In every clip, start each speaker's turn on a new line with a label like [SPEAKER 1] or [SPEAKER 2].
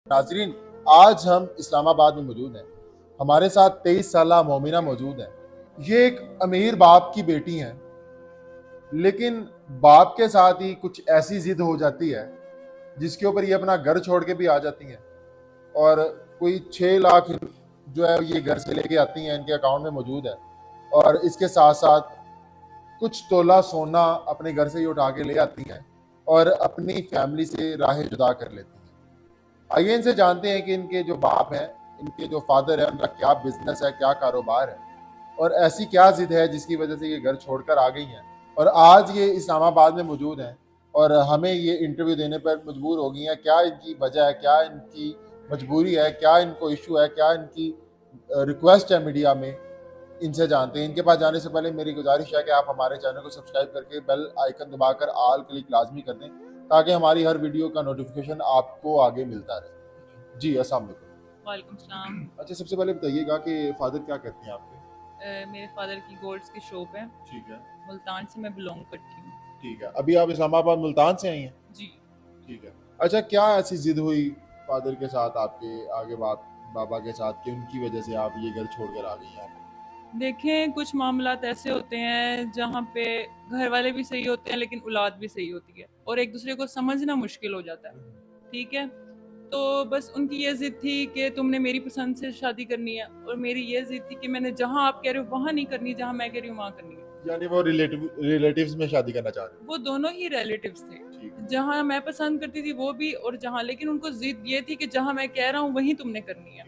[SPEAKER 1] नाजरीन, आज हम इस्लामाबाद में मौजूद हैं। हमारे साथ 23 साला मोमिना मौजूद है। ये एक अमीर बाप की बेटी हैं, लेकिन बाप के साथ ही कुछ ऐसी जिद हो जाती है जिसके ऊपर ये अपना घर छोड़ के भी आ जाती हैं और कोई 6 लाख जो है ये घर से लेके आती हैं, इनके अकाउंट में मौजूद है। और इसके साथ साथ कुछ तोला सोना अपने घर से ही उठा के ले आती हैं और अपनी फैमिली से राह जुदा कर लेती हैं। आइए इनसे जानते हैं कि इनके जो बाप हैं, इनके जो फादर है, उनका क्या बिजनेस है, क्या कारोबार है और ऐसी क्या जिद है जिसकी वजह से ये घर छोड़कर आ गई हैं और आज ये इस्लामाबाद में मौजूद हैं और हमें ये इंटरव्यू देने पर मजबूर हो गई हैं। क्या इनकी वजह है, क्या इनकी मजबूरी है, क्या इनको इशू है, क्या इनकी रिक्वेस्ट है मीडिया में, इनसे जानते हैं। इनके पास जाने से पहले मेरी गुजारिश है कि आप हमारे चैनल को सब्सक्राइब करके बेल आइकन दबाकर आल क्लिक लाजमी कर दें ताकि हमारी हर वीडियो का नोटिफिकेशन आपको आगे मिलता रहे। जी अस्सलाम वालेकुम।
[SPEAKER 2] वालेकुम सलाम।
[SPEAKER 1] अच्छा, सबसे पहले बताइएगा कि फादर क्या करते हैं आपके?
[SPEAKER 2] मेरे फादर की गोल्ड्स की शॉप है।
[SPEAKER 1] ठीक है।
[SPEAKER 2] मुल्तान से मैं बिलोंग करती हूँ।
[SPEAKER 1] ठीक है, अभी आप इस्लामाबाद मुल्तान से आई हैं?
[SPEAKER 2] जी।
[SPEAKER 1] ठीक है। अच्छा, क्या ऐसी जिद हुई फादर के साथ आपके, आगे बाप बाबा के साथ, कि उनकी वजह से आप ये घर छोड़कर आ गई हैं?
[SPEAKER 2] देखें, कुछ मामलात ऐसे होते हैं जहाँ पे घर वाले भी सही होते हैं लेकिन औलाद भी सही होती है और एक दूसरे को समझना मुश्किल हो जाता है। ठीक है, तो बस उनकी ये जिद थी कि तुमने मेरी पसंद से शादी करनी है और मेरी ये जिद थी कि मैंने जहाँ आप कह रहे हो वहाँ नहीं करनी, जहाँ मैं कह रही हूँ वहाँ करनी है।
[SPEAKER 1] यानी वो रिलेटिव्स में शादी करना चाह रहे
[SPEAKER 2] वो दोनों ही रिलेटिव्स थे,
[SPEAKER 1] हैं?
[SPEAKER 2] जहाँ मैं पसंद करती थी वो भी और जहाँ, लेकिन उनको जिद ये थी कि जहाँ मैं कह रहा हूँ वहीं तुमने करनी है,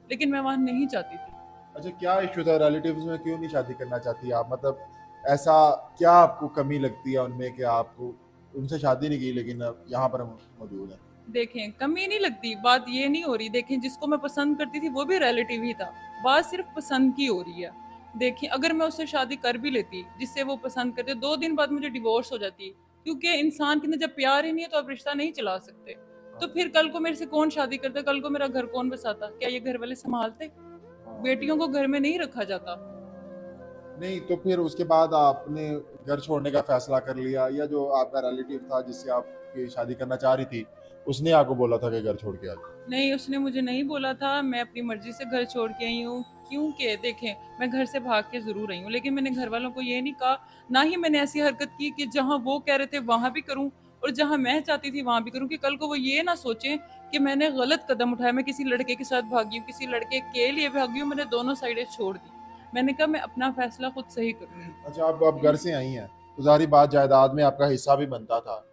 [SPEAKER 2] लेकिन मैं वहाँ नहीं चाहती थी।
[SPEAKER 1] अच्छा, क्या इशू था? रिलेटिव्स में क्यों नहीं शादी करना चाहती आप? मतलब ऐसा क्या आपको कमी लगती है उनमें कि आपको उनसे शादी नहीं की लेकिन अब यहाँ पर हम मौजूद हैं?
[SPEAKER 2] देखें, कमी नहीं लगती, बात ये नहीं हो रही। देखें, जिसको मैं पसंद करती थी वो भी रिलेटिव ही था, बात सिर्फ पसंद की हो रही है। देखिए, अगर मैं उससे शादी कर भी लेती जिससे वो पसंद करते, 2 दिन बाद मुझे डिवोर्स हो जाती, क्योंकि इंसान के अंदर जब प्यार ही नहीं है तो आप रिश्ता नहीं चला सकते। तो फिर कल को मेरे से कौन शादी करता, कल को मेरा घर कौन बसाता? क्या ये घर वाले संभालते? बेटियों को घर में नहीं रखा जाता।
[SPEAKER 1] नहीं, तो फिर उसके बाद आपने घर छोड़ने का फैसला कर लिया, या जो आपका रिलेटिव था जिससे आपकी शादी करना चाह रही थी उसने आपको बोला था कि घर छोड़ के आ जाओ?
[SPEAKER 2] नहीं, उसने मुझे नहीं बोला था, मैं अपनी मर्जी से घर छोड़ के आई हूँ। क्योंकि देखें, मैं घर से भाग के ज़रूर आई हूँ, लेकिन मैंने घर वालों को ये नहीं कहा, ना ही मैंने ऐसी हरकत की कि जहाँ वो कह रहे थे वहाँ भी करूँ और जहाँ मैं चाहती थी वहाँ भी करूँ, कि कल को वो ये ना सोचें कि मैंने गलत कदम उठाया, मैं किसी लड़के के साथ भागी हूँ, किसी लड़के के लिए भागी हूँ, मैंने दोनों साइडें छोड़ दी। मैंने कहा मैं अपना फैसला खुद सही करूँगी।
[SPEAKER 1] अच्छा, अब घर से आई हैं तो जाहिर बात जायदाद में आपका हिस्सा भी बनता था,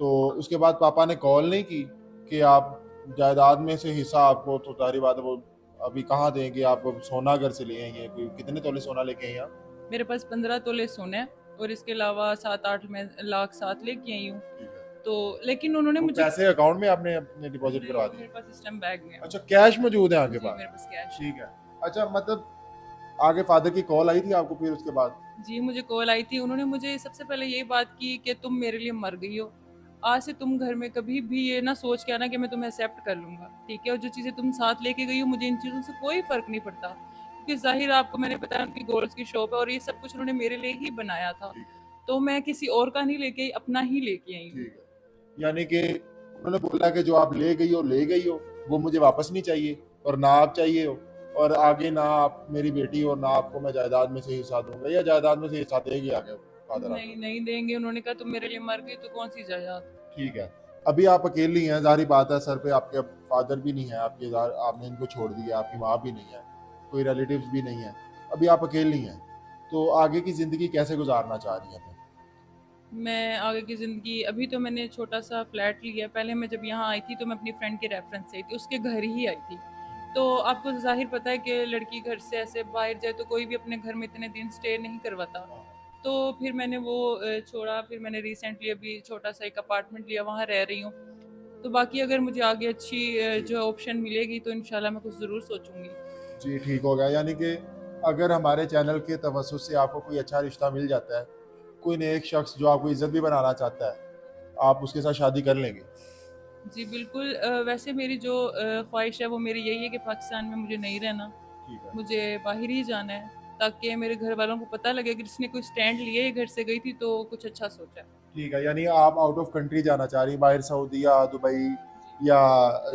[SPEAKER 1] तो उसके बाद पापा ने कॉल नहीं की कि आप जायदाद में से हिस्सा आपको, तो जाहिर बात है वो अभी कहाँ देंगे? आप सोना घर से ले आई हैं, कोई कितने तोले सोना लेके आई हैं आप?
[SPEAKER 2] मेरे पास 15 तोले सोना है और इसके अलावा 7-8 मैं लाख साथ लेके आई हूँ।
[SPEAKER 1] ठीक है।
[SPEAKER 2] तो लेकिन उन्होंने
[SPEAKER 1] वो
[SPEAKER 2] मुझे
[SPEAKER 1] पैसे अकाउंट में आपने अपने डिपॉजिट करवा
[SPEAKER 2] मेरे
[SPEAKER 1] दिए?
[SPEAKER 2] पास इस टाइम बैग में है।
[SPEAKER 1] अच्छा, कैश मौजूद है आपके
[SPEAKER 2] जी,
[SPEAKER 1] पास?
[SPEAKER 2] मेरे पास कैश है।
[SPEAKER 1] ठीक है। अच्छा, मतलब आगे फादर की कॉल आई थी आपको फिर उसके बाद?
[SPEAKER 2] जी, मुझे कॉल आई थी। उन्होंने मुझे सबसे पहले यही बात की कि तुम मेरे लिए मर गई हो। आज से तुम घर में कभी भी ये ना सोच के आना कि मैं तुम्हें एक्सेप्ट कर लूँगा, ठीक है? और जो चीज़ें तुम साथ लेके गई हो, मुझे इन चीज़ों से कोई फ़र्क नहीं पड़ता। क्योंकि ज़ाहिर आपको मैंने बताया उनकी गोल्ड्स की शॉप है और ये सब कुछ उन्होंने मेरे लिए ही बनाया था।
[SPEAKER 1] ठीक है।
[SPEAKER 2] तो मैं किसी और का नहीं लेके आई, अपना ही लेके आई हूँ।
[SPEAKER 1] ठीक है, यानी कि उन्होंने बोला कि जो आप ले गई हो वो मुझे वापस नहीं चाहिए और ना आप चाहिए हो, और आगे ना आप मेरी बेटी हो, ना आपको मैं जायदाद में से हिस्सा दूंगा, या जायदाद में से हिस्सा देगी आगे फादर
[SPEAKER 2] नहीं,
[SPEAKER 1] आपको?
[SPEAKER 2] नहीं देंगे। उन्होंने कहा तुम मेरे लिए मर गई तो कौन-सी जायदाद?
[SPEAKER 1] ठीक है। अभी आप अकेली हैं, जाहिर बात है, सर पे आपके अब फादर भी नहीं है आपके, आपने इनको छोड़ दिया, आपकी माँ भी नहीं है, कोई रिलेटिव्स भी नहीं है, अभी आप अकेली हैं, तो आगे की ज़िंदगी कैसे गुजारना चाह रही हैं?
[SPEAKER 2] मैं आगे की ज़िंदगी, अभी तो मैंने छोटा-सा फ्लैट लिया है। पहले मैं जब यहाँ आई थी तो मैं अपनी फ्रेंड के रेफ़रेंस से आई थी, उसके घर ही आई थी। तो आपको ज़ाहिर पता है कि लड़की घर से ऐसे बाहर जाए तो कोई भी अपने घर में इतने दिन स्टे नहीं करवाता। तो फिर मैंने वो छोड़ा, फिर मैंने रिसेंटली अभी छोटा-सा एक अपार्टमेंट लिया, वहाँ रह रही हूँ। तो बाकी अगर मुझे आगे अच्छी जो ऑप्शन मिलेगी तो इंशाल्लाह मैं कुछ ज़रूर सोचूँगी।
[SPEAKER 1] जी, ठीक हो गया। यानी कि अगर हमारे चैनल के तवज्जुह से आपको कोई अच्छा रिश्ता मिल जाता है, कोई नेक शख्स जो आपको इज्जत भी बनाना चाहता है, आप उसके साथ शादी कर लेंगे?
[SPEAKER 2] जी बिल्कुल। वैसे मेरी जो ख्वाहिश है वो मेरी यही है कि पाकिस्तान में मुझे नहीं रहना,
[SPEAKER 1] ठीक है।
[SPEAKER 2] मुझे बाहर ही जाना है, ताकि मेरे घर वालों को पता लगे कि जिसने कोई स्टैंड लिए ये घर से गई थी तो कुछ अच्छा सोचा है।
[SPEAKER 1] ठीक है, यानी आप आउट ऑफ कंट्री जाना चाह रही हैं, बाहर सऊदीया, दुबई, या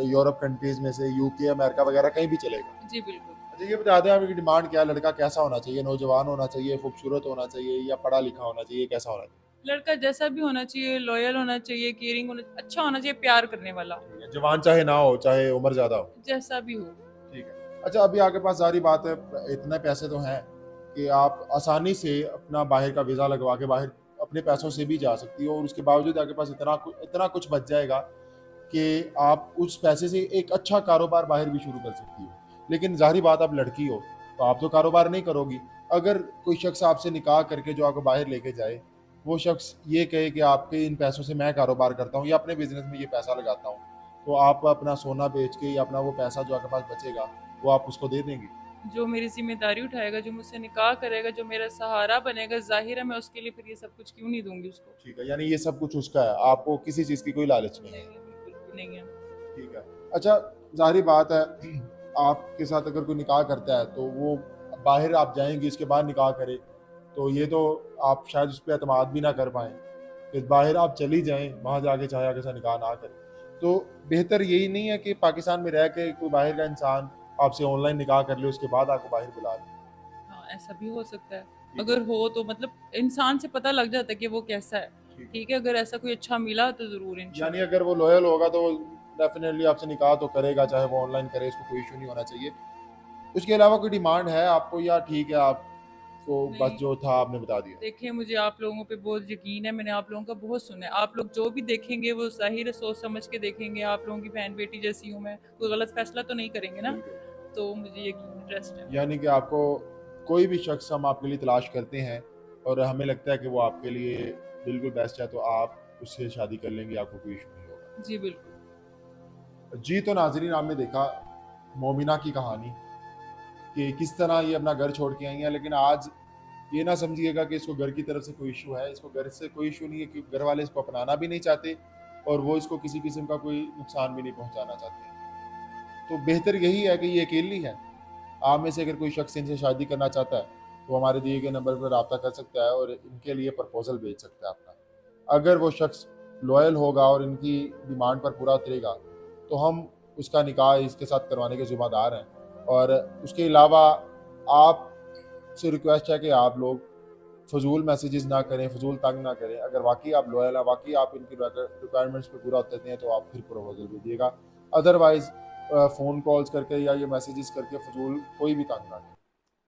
[SPEAKER 1] यूरोप कंट्रीज में से यूके अमेरिका वगैरह कहीं भी चलेगा।
[SPEAKER 2] जी, बिल्कुल।
[SPEAKER 1] अच्छा ये बता दें आपकी डिमांड क्या है, लड़का कैसा होना चाहिए, नौजवान होना चाहिए, खूबसूरत होना चाहिए या पढ़ा लिखा होना चाहिए, कैसा होना चाहिए?
[SPEAKER 2] लड़का जैसा भी होना चाहिए, लॉयल होना चाहिए, केयरिंग होना, अच्छा होना चाहिए, प्यार करने वाला,
[SPEAKER 1] ठीक है, जवान चाहे ना हो, चाहे उम्र ज्यादा हो।
[SPEAKER 2] जैसा भी हो।
[SPEAKER 1] ठीक है। अच्छा अभी आपके पास सारी बात है, इतने पैसे तो हैं कि आप आसानी से अपना बाहर का वीज़ा लगवा के बाहर अपने पैसों से भी जा सकती हो, और उसके बावजूद आपके पास इतना कुछ बच जाएगा कि आप उस पैसे से एक अच्छा कारोबार बाहर भी शुरू कर सकती हो। लेकिन ज़ाहिर बात, आप लड़की हो तो आप तो कारोबार नहीं करोगी। अगर कोई शख्स आपसे निकाह करके जो आपको बाहर लेके जाए, वो शख्स ये कहे कि आपके इन पैसों से मैं कारोबार करता हूँ या अपने बिजनेस में ये पैसा लगाता हूँ, तो आप अपना सोना बेच के या अपना वो पैसा जो आपके पास बचेगा वो आप उसको दे देंगे।
[SPEAKER 2] जो मेरी ज़िम्मेदारी उठाएगा, जो मुझसे निकाह करेगा, जो मेरा सहारा बनेगा, ज़ाहिर है मैं उसके लिए फिर ये सब कुछ क्यों नहीं दूँगी उसको।
[SPEAKER 1] ठीक है, यानी ये सब कुछ उसका है, आपको किसी चीज़ की कोई लालच नहीं है।
[SPEAKER 2] नहीं, बिल्कुल भी नहीं है।
[SPEAKER 1] ठीक है। अच्छा, ज़ाहिर बात है आपके साथ अगर कोई निकाह करता है तो वो बाहर आप जाएँगी, इसके बाद निकाह करे, तो ये तो आप शायद उस पे एतमाद भी ना कर पाएँ कि बाहर आप चली जाएँ, वहाँ जाके चाहे आपके साथ निकाह ना करें। तो बेहतर यही नहीं है कि पाकिस्तान में रह के कोई बाहर का इंसान आपसे ऑनलाइन निकाह कर ले, उसके बाद आपको बाहर बुला ले?
[SPEAKER 2] हाँ, ऐसा भी हो सकता है।
[SPEAKER 1] ठीक है,
[SPEAKER 2] अगर हो तो मतलब इंसान से पता लग जाता है कि वो कैसा है।
[SPEAKER 1] ठीक है।
[SPEAKER 2] ठीक है, अगर ऐसा कोई अच्छा मिला तो ज़रूर
[SPEAKER 1] यानी
[SPEAKER 2] इंशाल्लाह।
[SPEAKER 1] अगर वो लॉयल होगा तो डेफिनेटली आपसे निकाह तो करेगा, चाहे वो ऑनलाइन करे, इसको कोई इशू नहीं होना चाहिए। उसके अलावा कोई डिमांड है आपको या ठीक है आपको बस
[SPEAKER 2] नहीं,
[SPEAKER 1] जो था आपने बता दिया?
[SPEAKER 2] देखिए मुझे आप लोगों पे बहुत यकीन है, मैंने आप लोगों का बहुत सुना है। आप लोग जो भी देखेंगे वो ज़ाहिर है सोच समझ के देखेंगे, आप लोगों की बहन-बेटी जैसी हूँ मैं, कोई गलत फ़ैसला तो नहीं करेंगे ना?
[SPEAKER 1] बिल्कुल।
[SPEAKER 2] तो मुझे यकीन है, ट्रस्ट है।
[SPEAKER 1] यानी कि आपको कोई भी शख्स हम आपके लिए तलाश करते हैं और हमें लगता है कि वो आपके लिए बिल्कुल बेस्ट है, तो आप उससे शादी कर लेंगे, आपको कोई इशू नहीं होगा।
[SPEAKER 2] जी, बिल्कुल।
[SPEAKER 1] जी, तो नाज़रीन आपने देखा मोमिना की कहानी कि किस तरह ये अपना घर छोड़ के आई हैं, लेकिन आज ये ना समझिएगा कि इसको घर की तरफ से कोई इशू है, इसको घर से कोई इशू नहीं है, क्योंकि घर वाले इसको अपनाना भी नहीं चाहते और वो इसको किसी किस्म का कोई नुकसान भी नहीं पहुंचाना चाहते। तो बेहतर यही है कि ये अकेली है। आप में से अगर कोई शख्स इनसे शादी करना चाहता है तो हमारे दिए गए नंबर पर रब्ता कर सकता है और इनके लिए प्रपोजल भेज सकता है अपना। अगर वो शख्स लॉयल होगा और इनकी डिमांड पर पूरा उतरेगा तो हम उसका निकाह इसके साथ करवाने के ज़िम्मेदार हैं। और उसके अलावा आपसे रिक्वेस्ट है कि आप लोग फ़जूल मैसेजेस ना करें, फ़जूल तंग ना करें। अगर वाक़ई आप लॉयल हैं, वाक़ई आप इनकी रिक्वायरमेंट्स पे पूरा उतरते हैं तो आप फिर प्रपोज़ल भेजिएगा। अदरवाइज़ फ़ोन कॉल्स करके या ये मैसेजेस करके फ़जूल कोई भी तंग ना करें।